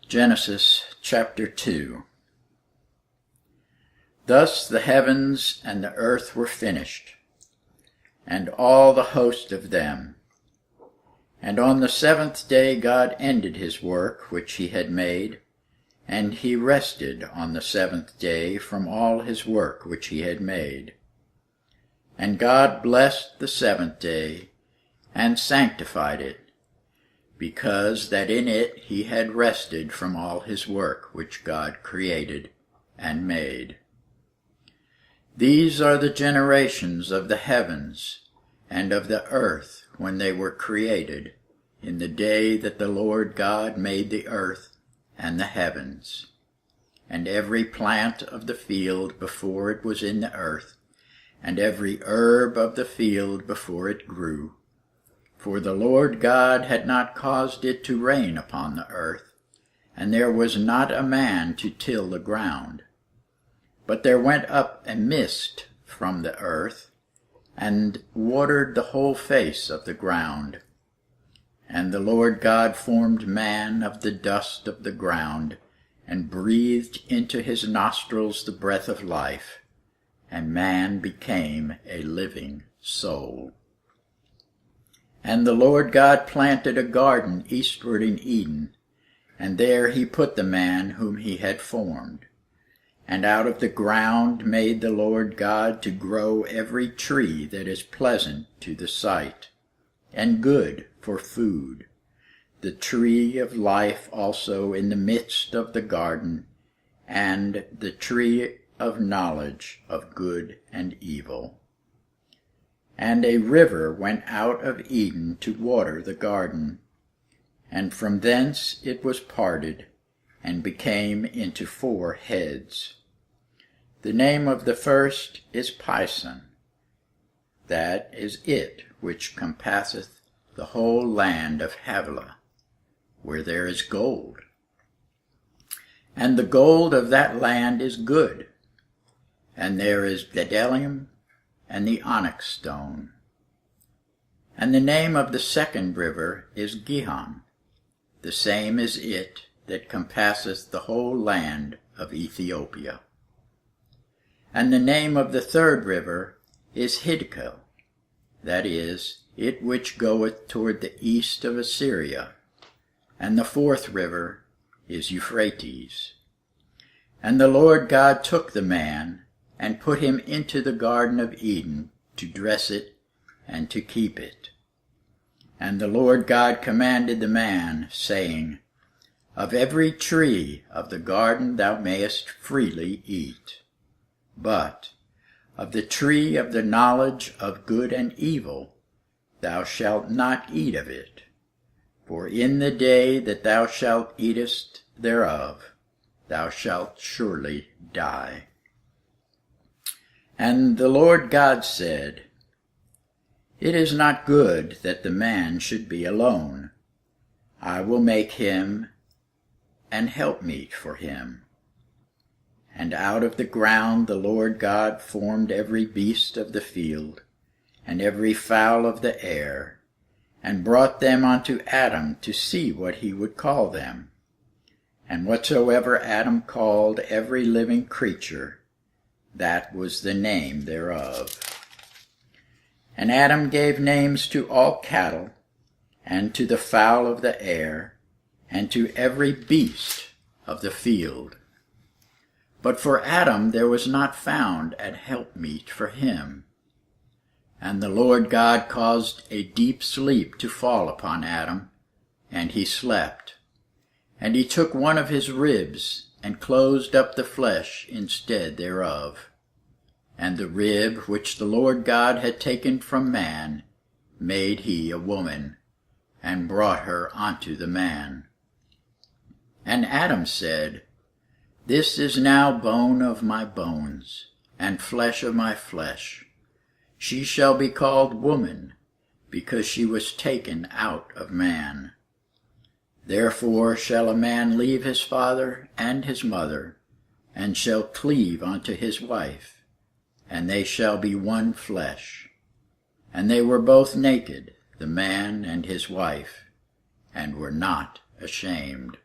Genesis chapter 2. Thus the heavens and the earth were finished, and all the host of them. And on the seventh day God ended his work which he had made, and he rested on the seventh day from all his work which he had made. And God blessed the seventh day, and sanctified it, because that in it he had rested from all his work which God created and made. These are the generations of the heavens and of the earth when they were created, in the day that the Lord God made the earth and the heavens, and every plant of the field before it was in the earth, and every herb of the field before it grew. For the Lord God had not caused it to rain upon the earth, and there was not a man to till the ground. But there went up a mist from the earth, and watered the whole face of the ground. And the Lord God formed man of the dust of the ground, and breathed into his nostrils the breath of life, and man became a living soul. And the Lord God planted a garden eastward in Eden, and there he put the man whom he had formed. And out of the ground made the Lord God to grow every tree that is pleasant to the sight, and good for food, the tree of life also in the midst of the garden, and the tree of knowledge of good and evil. And a river went out of Eden to water the garden, and from thence it was parted, and became into 4 heads. The name of the first is Pison, that is it which compasseth the whole land of Havilah, where there is gold. And the gold of that land is good, and there is bdellium, and the onyx stone. And the name of the second river is Gihon, the same is it that compasseth the whole land of Ethiopia. And the name of the third river is Hiddekel, that is, it which goeth toward the east of Assyria. And the fourth river is Euphrates. And the Lord God took the man, and put him into the Garden of Eden to dress it and to keep it. And the Lord God commanded the man, saying, Of every tree of the garden thou mayest freely eat, but of the tree of the knowledge of good and evil thou shalt not eat of it, for in the day that thou shalt eatest thereof thou shalt surely die. And the Lord God said, It is not good that the man should be alone. I will make him an helpmeet for him. And out of the ground the Lord God formed every beast of the field, and every fowl of the air, and brought them unto Adam to see what he would call them. And whatsoever Adam called every living creature, that was the name thereof. And Adam gave names to all cattle, and to the fowl of the air, and to every beast of the field. But for Adam there was not found an helpmeet for him. And the Lord God caused a deep sleep to fall upon Adam, and he slept. And he took one of his ribs, and closed up the flesh instead thereof. And the rib which the Lord God had taken from man made he a woman, and brought her unto the man. And Adam said, This is now bone of my bones, and flesh of my flesh. She shall be called woman, because she was taken out of man. Therefore shall a man leave his father and his mother, and shall cleave unto his wife, and they shall be one flesh. And they were both naked, the man and his wife, and were not ashamed.